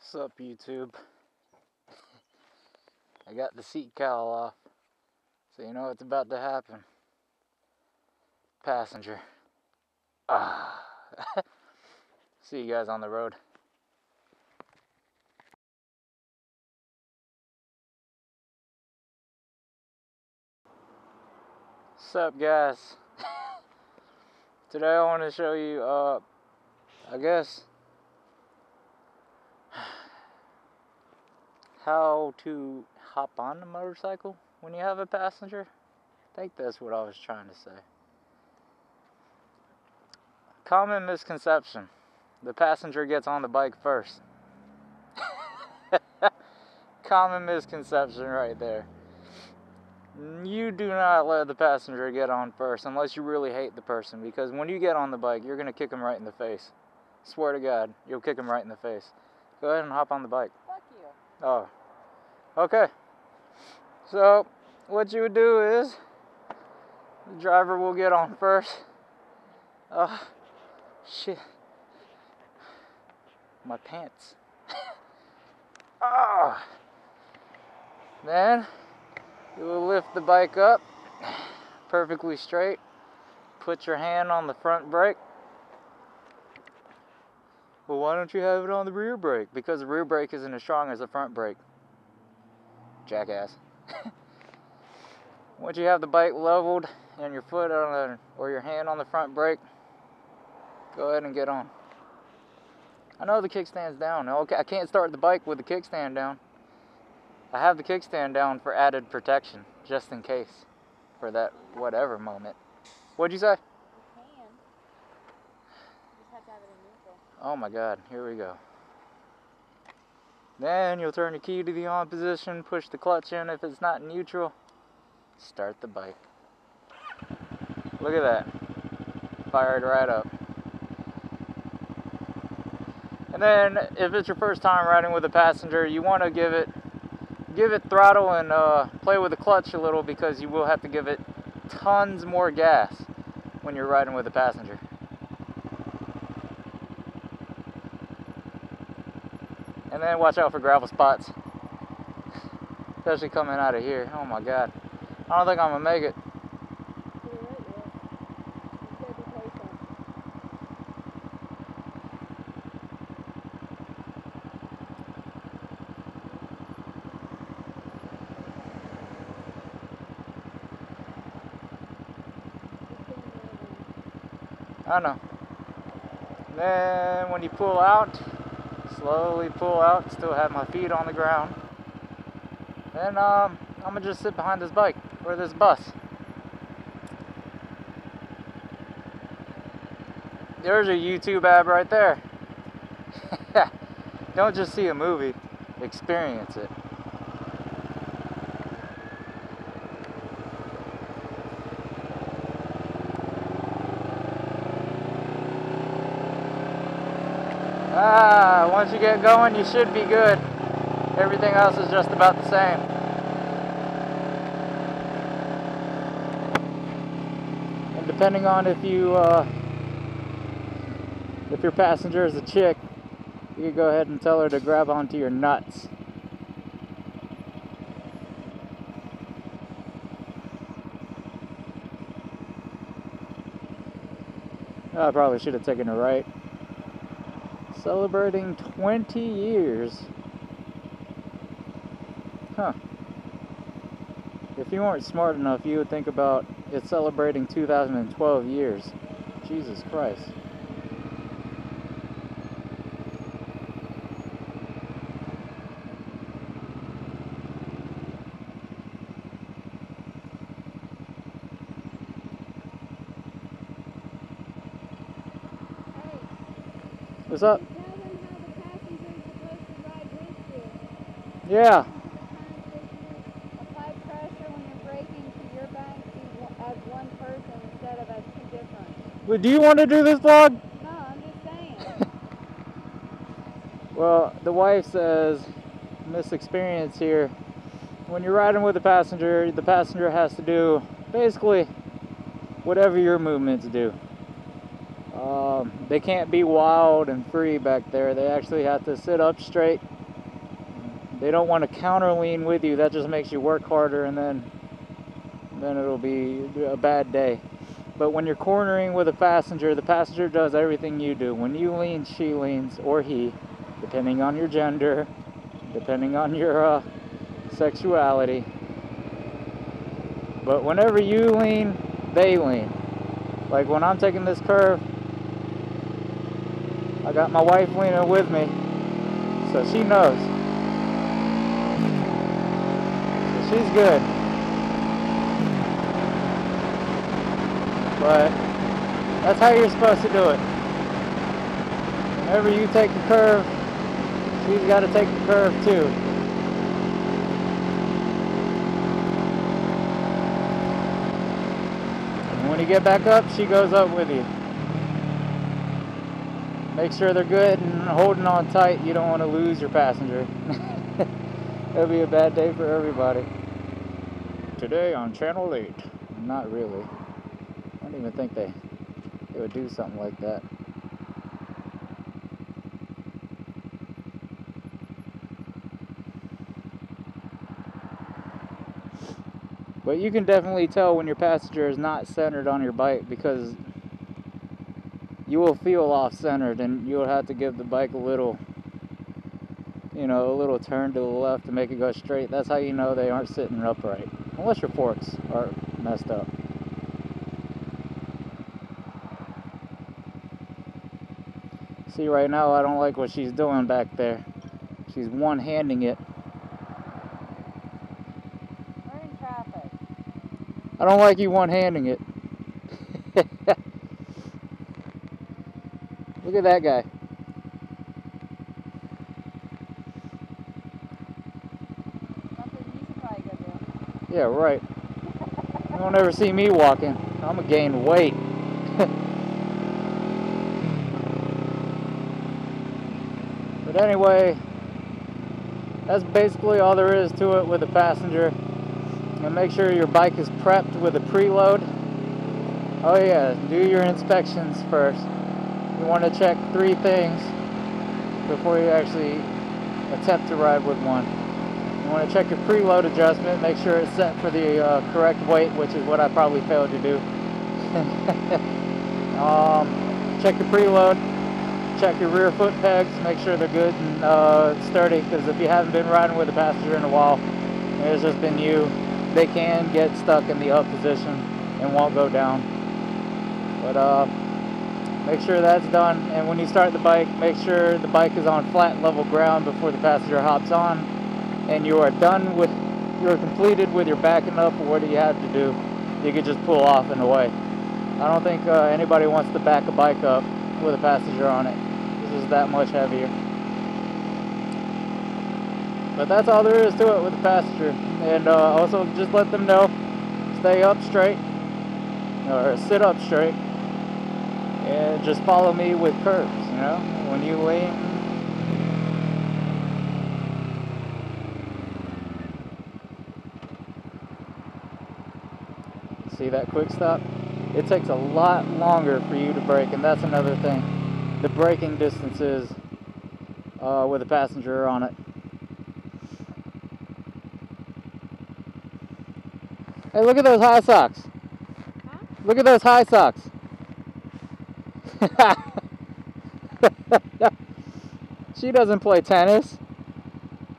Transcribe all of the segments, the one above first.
What's up, YouTube? I got the seat cowl off, so you know what's about to happen. Passenger. See you guys on the road. What's up, guys? Today I want to show you, I guess, how to hop on the motorcycle when you have a passenger. I think that's what I was trying to say. Common misconception: the passenger gets on the bike first. Common misconception right there. You do not let the passenger get on first unless you really hate the person, because when you get on the bike, you're going to kick him right in the face. Swear to God, you'll kick him right in the face. Go ahead and hop on the bike. Fuck you. Oh. Okay. So, what you would do is, the driver will get on first. Oh, shit. My pants. Oh. Then, you will lift the bike up, perfectly straight. Put your hand on the front brake. Well, why don't you have it on the rear brake? Because the rear brake isn't as strong as the front brake. Jackass. Once you have the bike leveled and your foot on or your hand on the front brake, go ahead and get on. I know the kickstand's down. Okay, I can't start the bike with the kickstand down. I have the kickstand down for added protection, just in case, for that whatever moment. What'd you say? You can. You just have to have it in neutral. Oh my God, here we go. Then you'll turn your key to the on position, push the clutch in if it's not in neutral, start the bike. Look at that. Fired right up. And then if it's your first time riding with a passenger, you want to give it throttle and play with the clutch a little, because you will have to give it tons more gas when you're riding with a passenger. And then watch out for gravel spots, especially coming out of here. Oh my God, I don't think I'm gonna make it. I know. Then when you pull out, slowly pull out, still have my feet on the ground. Then I'm gonna just sit behind this bike or this bus. There's a YouTube ad right there. Don't just see a movie, experience it. Once you get going, you should be good. Everything else is just about the same. And depending on if your passenger is a chick, you can go ahead and tell her to grab onto your nuts. I probably should have taken a right. Celebrating 20 years. Huh. If you weren't smart enough, you would think about it celebrating 2012 years. Jesus Christ. What's up? Yeah. Apply pressure when you're braking to your bank as one person instead of as two different. Well, do you want to do this vlog? No, I'm just saying. Well, the wife says, in this experience here, when you're riding with the passenger has to do basically whatever your movements do. They can't be wild and free back there. They actually have to sit up straight. They don't want to counter lean with you. That just makes you work harder, and then it'll be a bad day. But when you're cornering with a passenger, the passenger does everything you do. When you lean, she leans, or he, depending on your gender, depending on your sexuality. But whenever you lean, they lean. Like when I'm taking this curve, I got my wife leaning with me, so she knows. So she's good. But that's how you're supposed to do it. Whenever you take the curve, she's got to take the curve too. And when you get back up, she goes up with you. Make sure they're good and holding on tight. You don't want to lose your passenger. It'll be a bad day for everybody. Today on Channel 8. Not really. I don't even think they would do something like that. But you can definitely tell when your passenger is not centered on your bike, because you will feel off-centered and you'll have to give the bike a little, you know, a little turn to the left to make it go straight. That's how you know they aren't sitting upright, unless your forks are messed up. See, right now I don't like what she's doing back there. She's one-handing it. We're in traffic. I don't like you one-handing it. Look at that guy. Something you should probably go do. Yeah, right. You don't ever see me walking. I'm gonna gain weight. But anyway, that's basically all there is to it with a passenger. And make sure your bike is prepped with a preload. Oh yeah, do your inspections first. You want to check 3 things before you actually attempt to ride with one. You want to check your preload adjustment, make sure it's set for the correct weight, which is what I probably failed to do. Check your preload, check your rear foot pegs, make sure they're good and sturdy, because if you haven't been riding with a passenger in a while, it's just been you, they can get stuck in the up position and won't go down. But make sure that's done, and when you start the bike, make sure the bike is on flat level ground before the passenger hops on, and you are done with, you are completed with your backing up or what do you have to do. You can just pull off and away. I don't think anybody wants to back a bike up with a passenger on it. This is that much heavier. But that's all there is to it with the passenger. And also just let them know, stay up straight, or sit up straight, and just follow me with curves, you know, when you lean. See that quick stop? It takes a lot longer for you to brake, and that's another thing. The braking distances with a passenger on it. Hey, look at those high socks. Huh? Look at those high socks. She doesn't play tennis.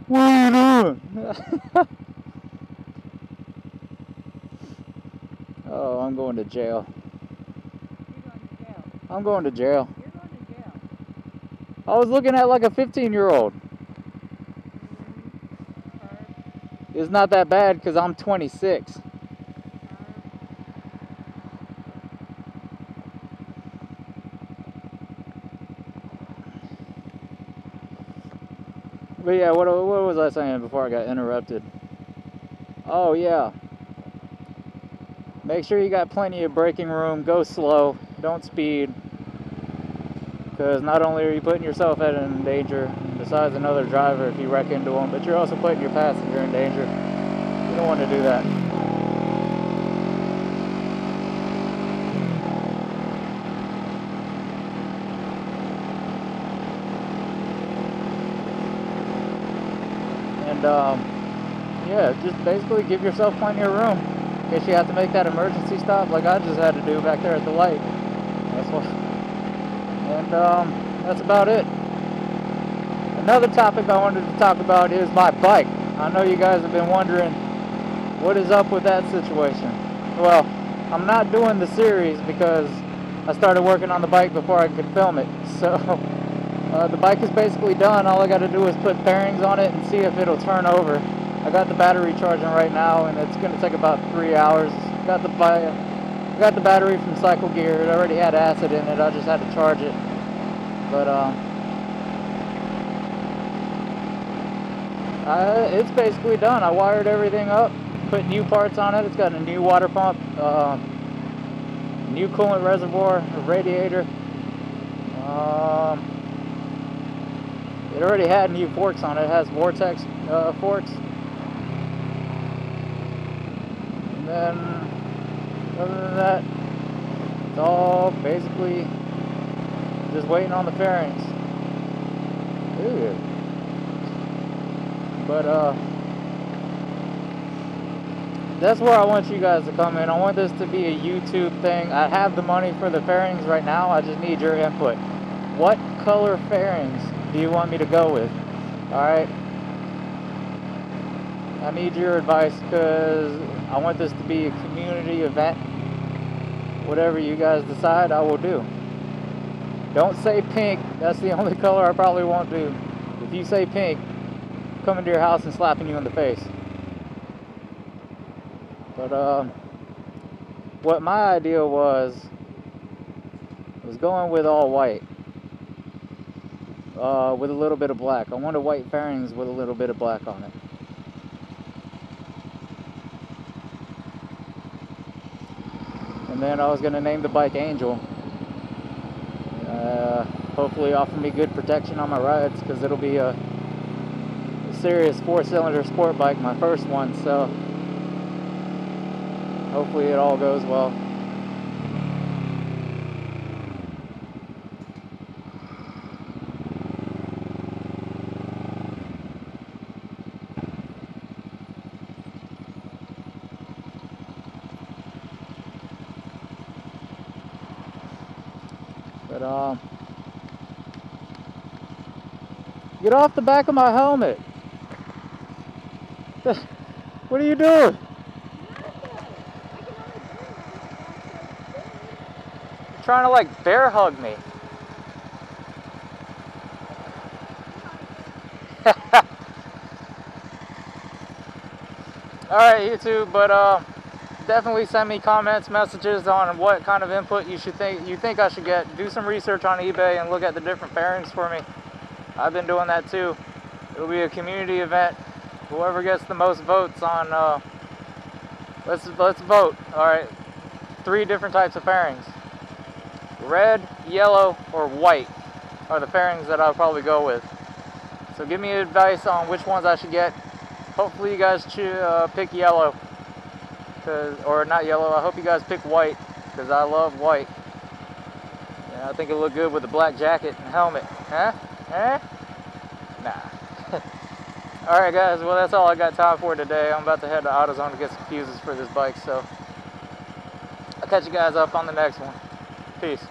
What are you doing? Oh, I'm going to jail. You're going to jail. I'm going to jail. You're going to jail. I was looking at like a 15-year-old. It's not that bad because I'm 26. But yeah, what was I saying before I got interrupted? Oh yeah. Make sure you got plenty of braking room. Go slow. Don't speed. Because not only are you putting yourself in danger, besides another driver if you wreck into them, but you're also putting your passenger in danger. You don't want to do that. And yeah, just basically give yourself plenty of room in case you have to make that emergency stop like I just had to do back there at the light. That's what. And that's about it. Another topic I wanted to talk about is my bike. I know you guys have been wondering what is up with that situation. Well, I'm not doing the series because I started working on the bike before I could film it. So the bike is basically done. All I got to do is put bearings on it and see if it'll turn over. I got the battery charging right now, and it's going to take about 3 hours. Got the battery from Cycle Gear. It already had acid in it. I just had to charge it. But it's basically done. I wired everything up, put new parts on it. It's got a new water pump, new coolant reservoir, a radiator. It already had new forks on it. It has Vortex forks. And then, other than that, it's all basically just waiting on the fairings. Ew. But that's where I want you guys to come in. I want this to be a YouTube thing. I have the money for the fairings right now. I just need your input. What color fairings do you want me to go with? Alright? I need your advice because I want this to be a community event. Whatever you guys decide, I will do. Don't say pink. That's the only color I probably won't do. If you say pink, coming to your house and slapping you in the face. But what my idea was going with all white with a little bit of black. I wanted white fairings with a little bit of black on it. And then I was going to name the bike Angel. Hopefully offer me good protection on my rides, because it'll be a serious 4-cylinder sport bike, my first one, so hopefully it all goes well. But get off the back of my helmet. What are you doing? You're trying to like bear hug me. Alright, YouTube, but definitely send me comments, messages on what kind of input you think I should get. Do some research on eBay and look at the different pairings for me. I've been doing that too. It'll be a community event. Whoever gets the most votes on let's vote. Alright. 3 different types of fairings. Red, yellow, or white are the fairings that I'll probably go with. So give me advice on which ones I should get. Hopefully you guys pick yellow. Or not yellow, I hope you guys pick white, because I love white. Yeah, I think it'll look good with the black jacket and helmet. Huh? Eh? Nah. Alright guys, well that's all I got time for today. I'm about to head to AutoZone to get some fuses for this bike, so I'll catch you guys up on the next one. Peace.